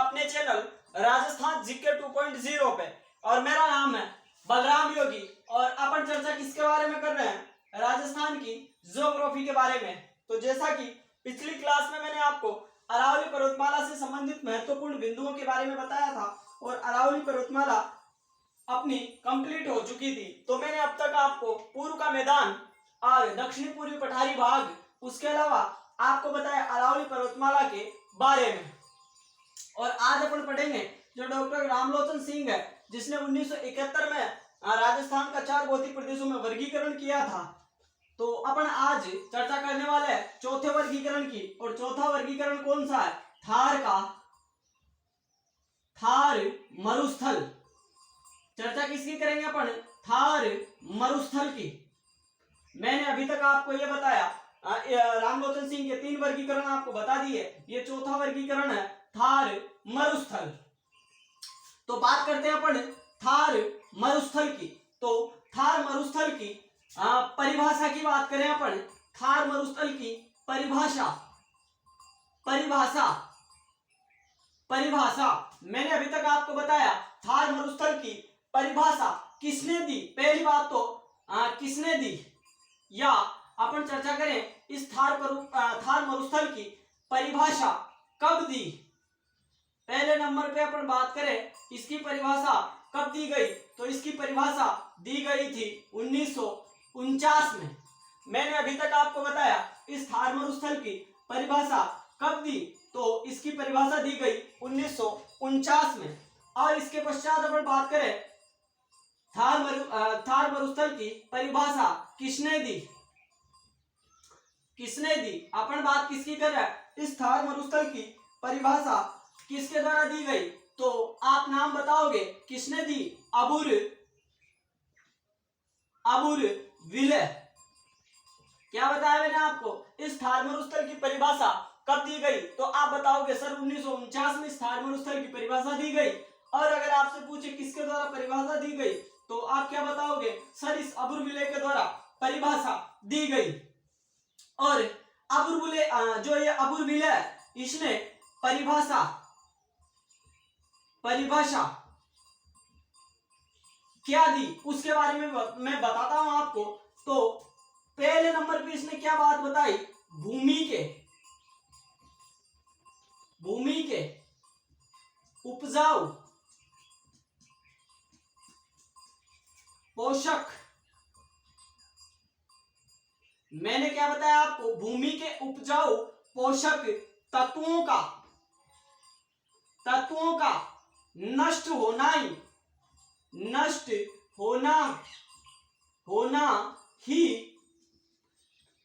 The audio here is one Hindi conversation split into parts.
अपने चैनल राजस्थान जीके 2.0 पे। और मेरा नाम है बलराम योगी और अपन चर्चा किसके बारे में कर रहे हैं? राजस्थान की ज्योग्राफी के बारे में। तो जैसा कि पिछली क्लास में मैंने आपको अरावली पर्वतमाला से संबंधित महत्वपूर्ण बिंदुओं के बारे में बताया था और अरावली पर्वतमाला अपनी कंप्लीट हो चुकी थी। तो मैंने अब तक आपको पूर्व का मैदान और दक्षिणी पूर्वी पठारी भाग, उसके अलावा आपको बताया अरावली पर्वतमाला के बारे में। और आज अपन पढ़ेंगे जो डॉक्टर रामलोचन सिंह है, जिसने 1971 में राजस्थान का 4 भौतिक प्रदेशों में वर्गीकरण किया था। तो अपन आज चर्चा करने वाले हैं चौथे वर्गीकरण की। और चौथा वर्गीकरण कौन सा है? थार का, थार मरुस्थल। चर्चा किसकी करेंगे अपन? थार मरुस्थल की। मैंने अभी तक आपको यह बताया, रामलोचन सिंह के 3 वर्गीकरण आपको बता दिए। ये चौथा वर्गीकरण है थार मरुस्थल। तो बात करते हैं अपन थार मरुस्थल की। तो थार मरुस्थल की परिभाषा की बात करें अपन। थार मरुस्थल की परिभाषा मैंने अभी तक आपको बताया थार मरुस्थल की परिभाषा किसने दी। पहली बात तो किसने दी, या अपन चर्चा करें इस थार मरुस्थल की परिभाषा कब दी। पहले नंबर पे अपन बात करें इसकी परिभाषा कब दी गई, तो इसकी परिभाषा दी गई थी 1949 में। मैंने अभी तक आपको बताया इस थार मरुस्थल की परिभाषा कब दी, तो इसकी परिभाषा दी गई 1949 में। और इसके पश्चात अपन बात करें थार मरुस्थल की परिभाषा किसने दी। अपन बात किसकी कर रहे हैं? इस थार मरुस्थल की परिभाषा किसके द्वारा दी गई, तो आप नाम बताओगे किसने दी? अबुर विले। क्या बताया मैंने आपको? इस थार मरुस्थल की परिभाषा कब दी गई, तो आप बताओगे सर 1949 में इस थार मरुस्थल की परिभाषा दी गई। और अगर आपसे पूछे किसके द्वारा परिभाषा दी गई, तो आप क्या बताओगे? सर इस अबुर विले के द्वारा परिभाषा दी गई। और जो ये अबुर विले इसने परिभाषा क्या दी उसके बारे में मैं बताता हूं आपको। तो पहले नंबर पे इसने क्या बात बताई? भूमि के उपजाऊ पोषक। मैंने क्या बताया आपको? भूमि के उपजाऊ पोषक तत्वों का नष्ट होना ही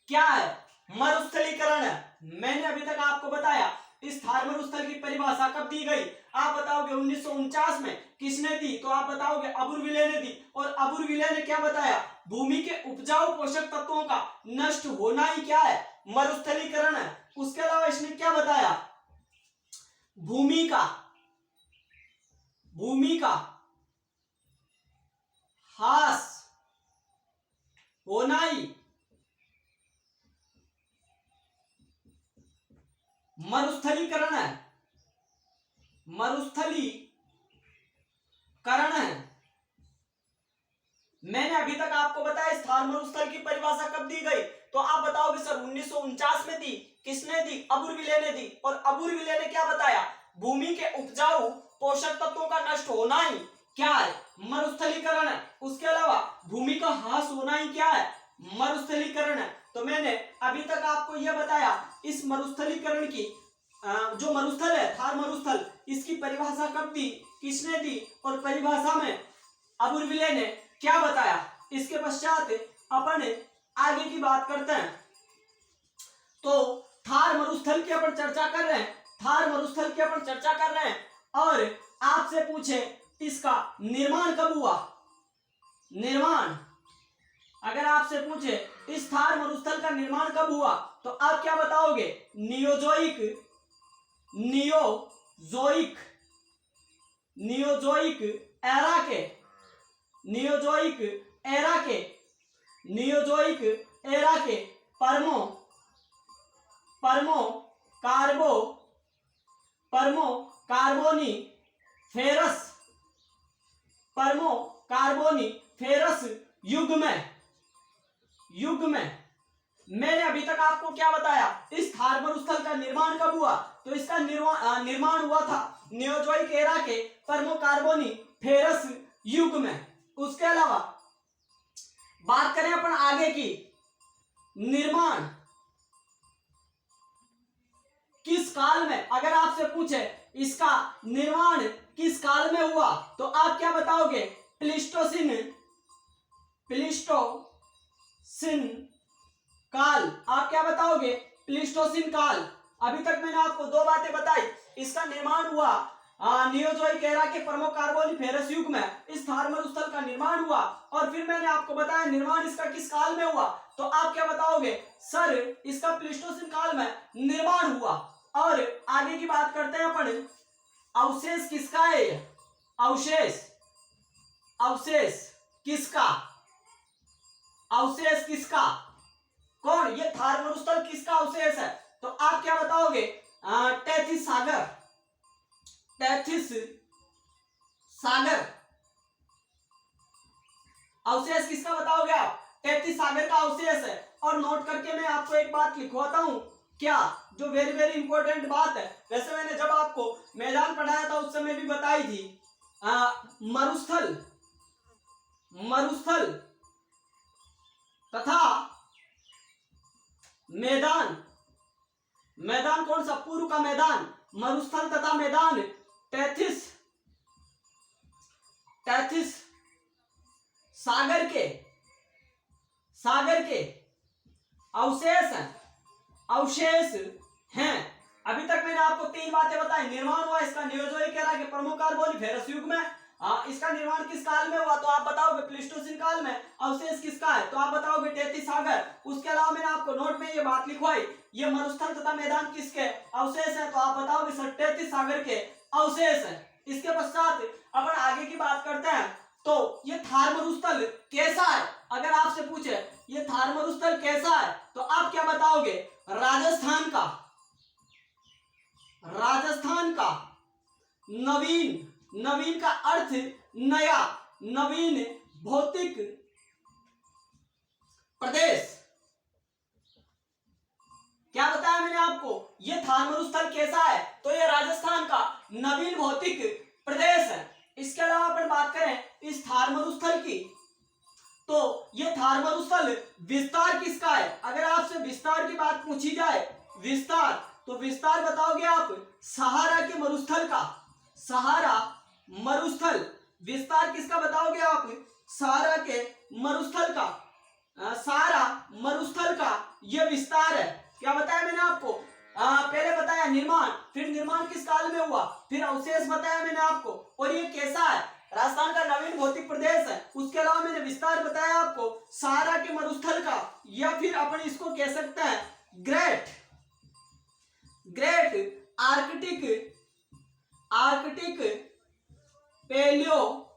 क्या है? मरुस्थलीकरण है। मैंने अभी तक आपको बताया इस थार मरुस्थल की परिभाषा कब दी गई, आप बताओगे 1949 में। किसने दी, तो आप बताओगे अबुर विले ने दी। और अबुर विले ने क्या बताया? भूमि के उपजाऊ पोषक तत्वों का नष्ट होना ही क्या है? मरुस्थलीकरण है। उसके अलावा इसने क्या बताया? भूमि का ह्रास होना ही मरुस्थलीकरण है। मैंने अभी तक आपको बताया इस थार मरुस्थल की परिभाषा कब दी गई, तो आप बताओगे सर 1949 में दी। किसने दी? अबुर विले ने दी। और अबुर विले ने क्या बताया? भूमि के उपजाऊ पोषक तत्वों का नष्ट होना ही क्या है? मरुस्थलीकरण है। उसके अलावा भूमि का ह्रास होना ही क्या है? मरुस्थलीकरण है। तो मैंने अभी तक आपको यह बताया इस मरुस्थलीकरण की जो मरुस्थल है थार मरुस्थल, इसकी परिभाषा कब दी, किसने दी, और परिभाषा में अबुर विले ने क्या बताया। इसके पश्चात अपन आगे की बात करते हैं। तो थार मरुस्थल की अपन चर्चा कर रहे हैं। और आपसे पूछे इसका निर्माण कब हुआ, अगर आपसे पूछे इस थार मरुस्थल का निर्माण कब हुआ, तो आप क्या बताओगे? नियोजोइक एरा के परमो कार्बोनिफेरस कार्बोनिफेरस युग में मैंने अभी तक आपको क्या बताया, इस थार मरुस्थल का निर्माण कब हुआ, तो इसका निर्माण हुआ था नियोजोइक एरा के परमो कार्बोनिफेरस युग में। उसके अलावा बात करें अपन आगे की, निर्माण किस काल में, अगर आपसे पूछे इसका निर्माण किस काल में हुआ तो आप क्या बताओगे, प्लीस्टोसिन काल। आप क्या बताओगे, प्लीस्टोसिन काल। अभी तक मैंने आपको दो बातें बताई, इसका निर्माण हुआ नियोजोइक एरा के परमो कार्बोनिफेरस युग में, इस थार मरुस्थल का निर्माण हुआ, और फिर मैंने आपको बताया निर्माण इसका किस काल में हुआ, तो आप क्या बताओगे, सर इसका प्लीस्टोसिन काल में निर्माण हुआ। और आगे की बात करते हैं अपन, अवशेष किसका है, अवशेष किसका, कौन, ये थार मरुस्थल किसका अवशेष है, तो आप क्या बताओगे, टेथिस सागर अवशेष किसका बताओगे आप, टेथिस सागर का अवशेष है। और नोट करके मैं आपको एक बात लिखवाता हूं, क्या, जो वेरी वेरी इंपॉर्टेंट बात है, वैसे मैंने जब आपको मैदान पढ़ाया था उस समय भी बताई थी, मरुस्थल तथा मैदान कौन सा, पूर्व का मैदान, मरुस्थल तथा मैदान टेथिस सागर के अवशेष हैं। अभी तक मैंने आपको तीन बातें बताई, निर्माण हुआ इसका नियोजोइक एरा के प्रमुख कार्बोनिफेरस युग में, इसका निर्माण किस काल में हुआ तो आप बताओगे प्लीस्टोसिन काल में, अवशेष किसका है तो आप बताओगे टेथिस सागर। उसके अलावा मैंने आपको नोट में ये बात लिखवाई, ये मरुस्थल तथा मैदान किसके अवशेष है तो आप बताओगे सर टेथिस सागर के अवशेष है। इसके पश्चात अपन आगे की बात करते हैं, तो ये थार मरुस्थल कैसा है, अगर आपसे पूछे ये थार मरुस्थल कैसा है तो आप क्या बताओगे, राजस्थान का नवीन का अर्थ नया, नवीन भौतिक प्रदेश। क्या बताया मैंने आपको, ये थार मरुस्थल कैसा है तो ये राजस्थान का नवीन भौतिक प्रदेश है। इसके अलावा अपन बात करें इस थार मरुस्थल की, तो ये थार मरुस्थल विस्तार किसका है, अगर आपसे विस्तार की बात पूछी जाए, विस्तार तो विस्तार बताओगे आप सहारा के मरुस्थल का, सहारा मरुस्थल, विस्तार किसका बताओगे आप, सहारा के मरुस्थल का, सहारा मरुस्थल का ये विस्तार है। क्या बताया मैंने आपको, पहले बताया निर्माण, फिर निर्माण किस काल में हुआ, फिर अवशेष बताया मैंने आपको, और ये कैसा है, राजस्थान का नवीन भौतिक प्रदेश है। उसके अलावा मैंने विस्तार बताया आपको सहारा के मरुस्थल का, या फिर अपन इसको कह सकते हैं ग्रेट आर्कटिक पेलियो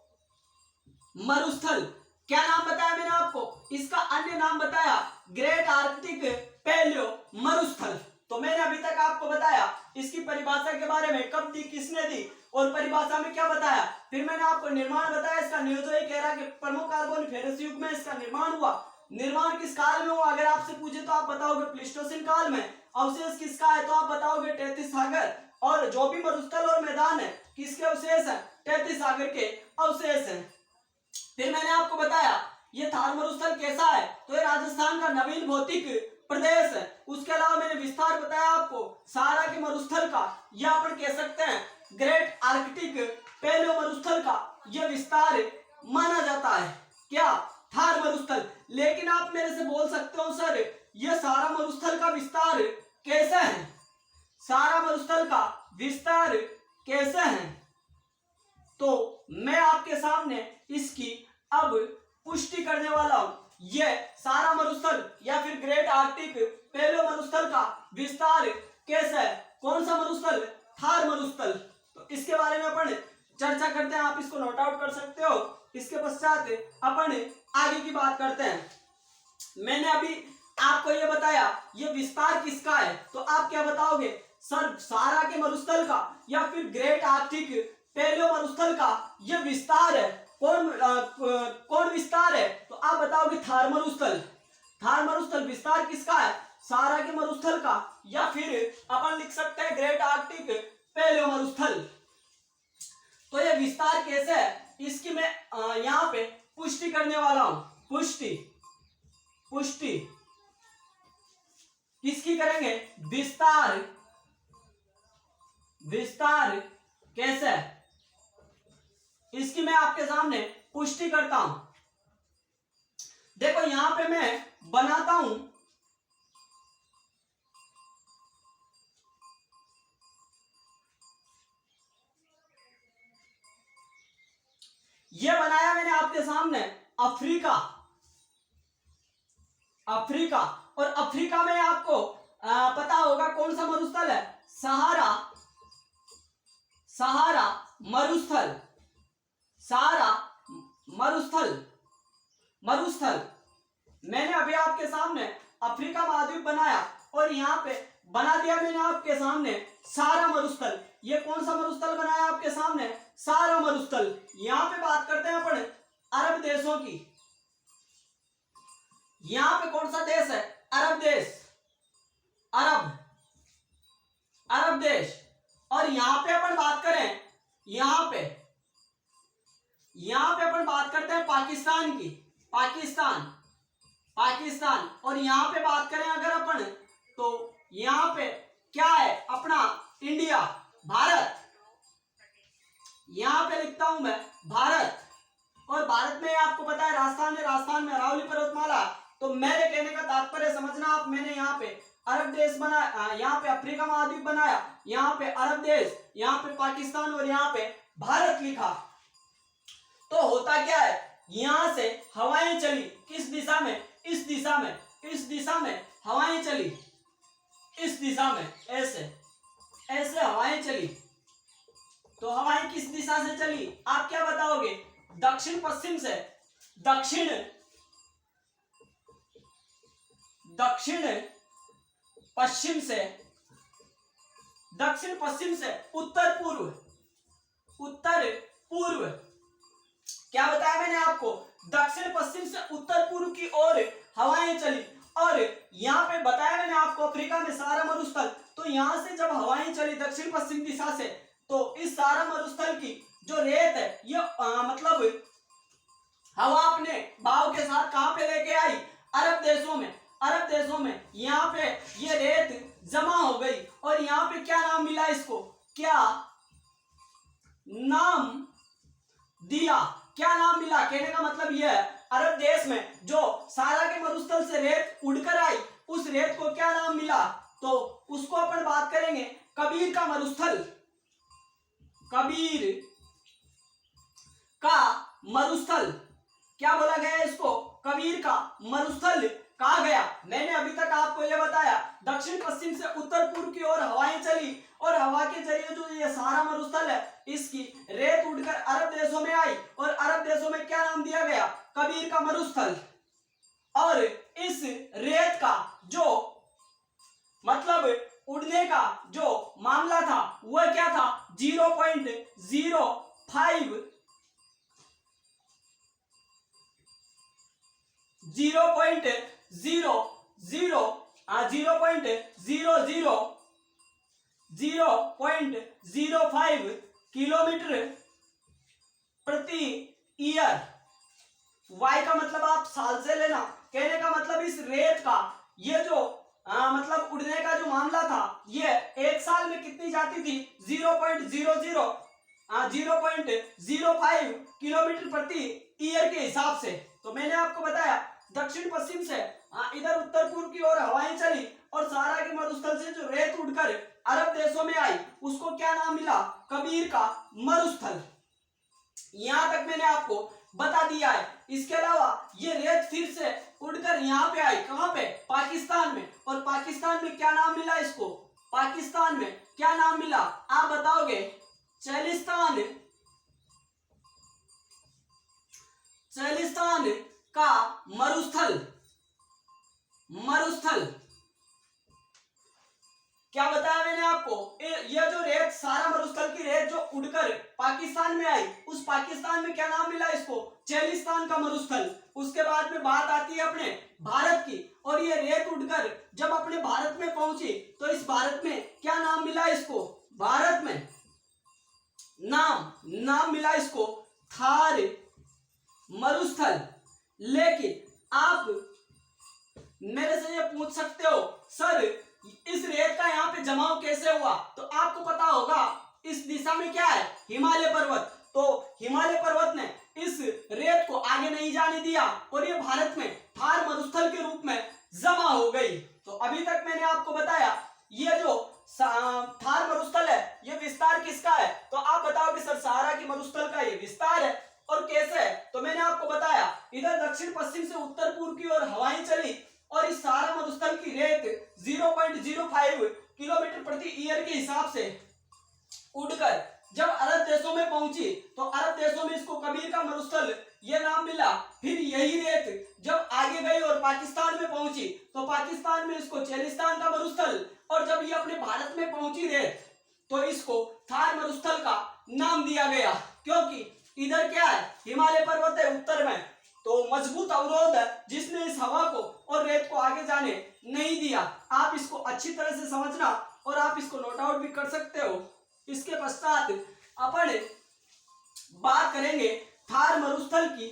मरुस्थल। क्या नाम बताया मैंने आपको, इसका अन्य नाम बताया ग्रेट आर्कटिक पेलियो मरुस्थल। तो मैंने अभी तक आपको बताया इसकी परिभाषा के बारे में, कब दी, किसने दी, और परिभाषा में क्या बताया। फिर मैंने आपको निर्माण बताया, इसका नियोजोइक एरा के प्रमुख कार्बोनिफेरस युग में इसका निर्माण हुआ। निर्माण किस काल में हुआ, अगर आपसे पूछे तो आप बताओगे प्लीस्टोसिन काल में। अवशेष किसका है तो आप बताओगे टेथिस सागर, और जो भी मरुस्थल और मैदान है किसके अवशेष है, टेथिस सागर के अवशेष है। फिर मैंने आपको बताया ये थार मरुस्थल कैसा है तो ये राजस्थान का नवीन भौतिक प्रदेश है। उसके अलावा मैंने विस्तार बताया आपको सहारा के मरुस्थल का, या अपन कह सकते हैं ग्रेट आर्कटिक पेलियो मरुस्थल का यह विस्तार माना जाता है, क्या, थार मरुस्थल। लेकिन आप मेरे से बोल सकते हो सर यह सहारा मरुस्थल का विस्तार कैसे है, सहारा मरुस्थल का विस्तार कैसे है, तो मैं आपके सामने इसकी अब पुष्टि करने वाला हूं। यह सहारा मरुस्थल या फिर ग्रेट आर्कटिक पेलियो मरुस्थल का विस्तार कैसे है, कौन सा मरुस्थल, थार मरुस्थल। तो इसके बारे में अपन चर्चा करते हैं, आप इसको नोट आउट कर सकते हो। इसके पश्चात अपन आगे की बात करते हैं। मैंने अभी आपको ये बताया ये विस्तार किसका है, तो आप क्या बताओगे सर सहारा के मरुस्थल का या फिर ग्रेट आर्कटिक पैलियो मरुस्थल का ये विस्तार है। कौन विस्तार है, तो आप बताओगे थार मरुस्थल। थार मरुस्थल विस्तार किसका है, सहारा के मरुस्थल का, या फिर अपन लिख सकते हैं ग्रेट आर्कटिक पैलियो मरुस्थल। तो ये विस्तार कैसे है इसकी मैं यहाँ पे पुष्टि करने वाला हूं। पुष्टि किसकी करेंगे, विस्तार कैसे है इसकी मैं आपके सामने पुष्टि करता हूं। देखो यहां पे मैं बनाता हूं, ये बनाया मैंने आपके सामने अफ्रीका। और अफ्रीका में आपको पता होगा कौन सा मरुस्थल है, सहारा मरुस्थल। मैंने अभी आपके सामने अफ्रीका महाद्वीप बनाया और यहाँ पे बना दिया मैंने आपके सामने सहारा मरुस्थल। ये कौन सा मरुस्थल बनाया आपके सामने, सहारा मरुस्थल। यहाँ पे बात करते हैं अपन अरब देशों की। यहाँ पे कौन सा देश है, अरब देश। और यहाँ पे अपन बात करें, यहाँ पे अपन बात करते हैं पाकिस्तान की, पाकिस्तान। और यहाँ पे बात करें अगर अपन तो यहाँ पे क्या है अपना इंडिया, भारत। यहाँ पे लिखता हूं मैं भारत। और भारत में आपको पता है राजस्थान में अरावली पर्वतमाला। तो मेरे कहने का तात्पर्य समझना आप, मैंने यहाँ पे अरब देश बनाया, यहाँ पे अफ्रीका महाद्वीप बनाया, यहाँ पे अरब देश, यहाँ पे पाकिस्तान और यहाँ पे भारत लिखा। तो होता क्या है, यहां से हवाएं चली किस दिशा में, इस दिशा में हवाएं चली, इस दिशा में ऐसे हवाएं चली। तो हवाएं किस दिशा से चली, आप क्या बताओगे, दक्षिण पश्चिम से, दक्षिण पश्चिम से उत्तर पूर्व। क्या बताया मैंने आपको, दक्षिण पश्चिम से उत्तर पूर्व की ओर हवाएं चली। और यहाँ पे बताया मैंने आपको अफ्रीका में सहारा मरुस्थल। तो यहाँ से जब हवाएं चली दक्षिण पश्चिम दिशा से, तो इस सहारा मरुस्थल की जो रेत है ये मतलब हवा अपने भाव के साथ कहां पे लेके आई, अरब देशों में यहाँ पे ये रेत जमा हो गई। और यहाँ पे क्या नाम मिला इसको, क्या नाम दिया, क्या नाम मिला, कहने का मतलब यह है अरब देश में जो सहारा के मरुस्थल से रेत उड़कर आई, उस रेत को क्या नाम मिला, तो उसको अपन बात करेंगे कबीर का मरुस्थल। कबीर का मरुस्थल क्या बोला गया इसको, कबीर का मरुस्थल कहा गया। मैंने अभी तक आपको यह बताया दक्षिण पश्चिम से उत्तर पूर्व की ओर हवाएं चली और हवा के जरिए जो ये सहारा मरुस्थल है इसकी रेत उड़कर अरब देशों में आई और अरब देशों में क्या नाम दिया गया, कबीर का मरुस्थल। और इस रेत का जो मतलब उड़ने का जो मामला था वह क्या था, 0.05 किलोमीटर प्रति ईयर। वाई का मतलब आप साल से लेना, कहने का मतलब इस रेत का ये जो मतलब उड़ने का जो मामला था ये एक साल में कितनी जाती थी, 0.05 किलोमीटर प्रति ईयर के हिसाब से। तो मैंने आपको बताया दक्षिण पश्चिम से इधर उत्तर पूर्व की ओर हवाएं चली और सहारा के मरुस्थल से जो रेत उड़कर अरब देशों में आई उसको क्या नाम मिला, कबीर का मरुस्थल। यहां तक मैंने आपको बता दिया है। इसके अलावा ये रेत फिर से उड़कर यहाँ पे आई, कहां पे, पाकिस्तान में। और पाकिस्तान में क्या नाम मिला इसको, पाकिस्तान में क्या नाम मिला आप बताओगे, चेलिस्तान का मरुस्थल। मरुस्थल। क्या बताया मैंने आपको, ये जो रेत, सारा मरुस्थल की रेत जो उड़कर पाकिस्तान में आई, उस पाकिस्तान में क्या नाम मिला इसको, चेलिस्तान का मरुस्थल। उसके बाद में बात आती है अपने भारत की, और ये रेत उड़कर जब अपने भारत में पहुंची तो इस भारत में क्या नाम मिला इसको, भारत में नाम मिला इसको थार मरुस्थल। लेकिन आप मेरे से ये पूछ सकते हो सर इस रेत का यहाँ पे जमाव कैसे हुआ, तो आपको पता होगा इस दिशा में क्या है, हिमालय पर्वत। तो हिमालय पर्वत ने इस रेत को आगे नहीं जाने दिया और ये भारत में थार मरुस्थल के रूप में जमा हो गई। तो अभी तक मैंने आपको बताया ये जो थार मरुस्थल है ये विस्तार किसका है, तो आप बताओगे सर सहारा की मरुस्थल का ये विस्तार है। और कैसे है, तो मैंने आपको बताया इधर दक्षिण पश्चिम से उत्तर पूर्व की ओर हवाएं चली और इस सहारा मरुस्थल की रेत 0.05 किलोमीटर प्रति ईयर के हिसाब से उड़कर जब अरब देशों में पहुंची तो अरब देशों में इसको कबीर का मरुस्थल ये नाम मिला। फिर यही रेत जब आगे गई और पाकिस्तान में पहुंची तो पाकिस्तान में इसको चेलिस्तान का मरुस्थल, और जब ये अपने भारत में पहुंची रेत तो इसको थार मरुस्थल का नाम दिया गया, क्योंकि इधर क्या है, हिमालय पर्वत है उत्तर में, तो मजबूत अवरोध है जिसने इस हवा को और रेत को आगे जाने नहीं दिया। आप इसको अच्छी तरह से समझना और आप इसको नोट आउट भी कर सकते हो। इसके पश्चात अपन बात करेंगे थार मरुस्थल की,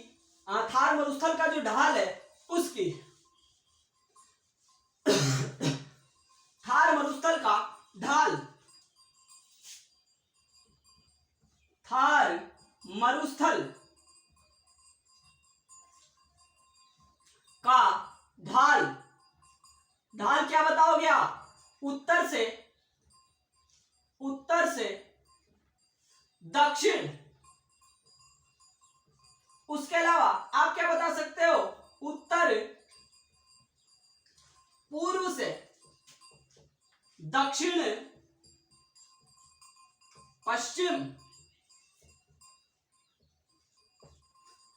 थार मरुस्थल का जो ढाल है उसकी। थार मरुस्थल का ढाल, थार मरुस्थल का ढाल, ढाल क्या बताओगे आप, उत्तर से दक्षिण। उसके अलावा आप क्या बता सकते हो, उत्तर पूर्व से दक्षिण पश्चिम।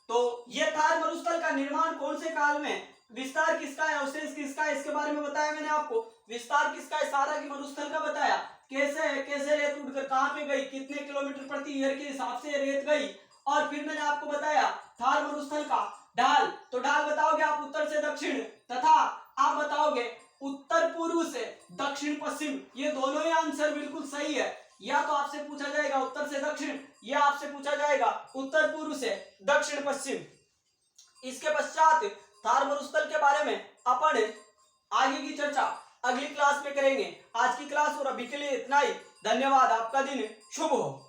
तो ये थार मरुस्थल का निर्माण कौन से काल में, विस्तार किसका है, अवशेष किसका है, इसके बारे में बताया मैंने आपको। विस्तार किसका है, सहारा की मरुस्थल का बताया। कैसे है, कैसे रेत उड़कर कहां पे गई, कितने किलोमीटर प्रति ईयर के हिसाब से रेत गई। और फिर मैंने आपको बताया थार मरुस्थल का ढाल, तो ढाल बताओगे आप उत्तर से दक्षिण, तथा आप बताओगे उत्तर पूर्व से दक्षिण पश्चिम। ये दोनों ही आंसर बिल्कुल सही है। या तो आपसे पूछा जाएगा उत्तर से दक्षिण, या आपसे पूछा जाएगा उत्तर पूर्व से दक्षिण पश्चिम। इसके पश्चात थार मरुस्थल के बारे में अपन आगे की चर्चा अगली क्लास में करेंगे। आज की क्लास और अभी के लिए इतना ही। धन्यवाद, आपका दिन शुभ हो।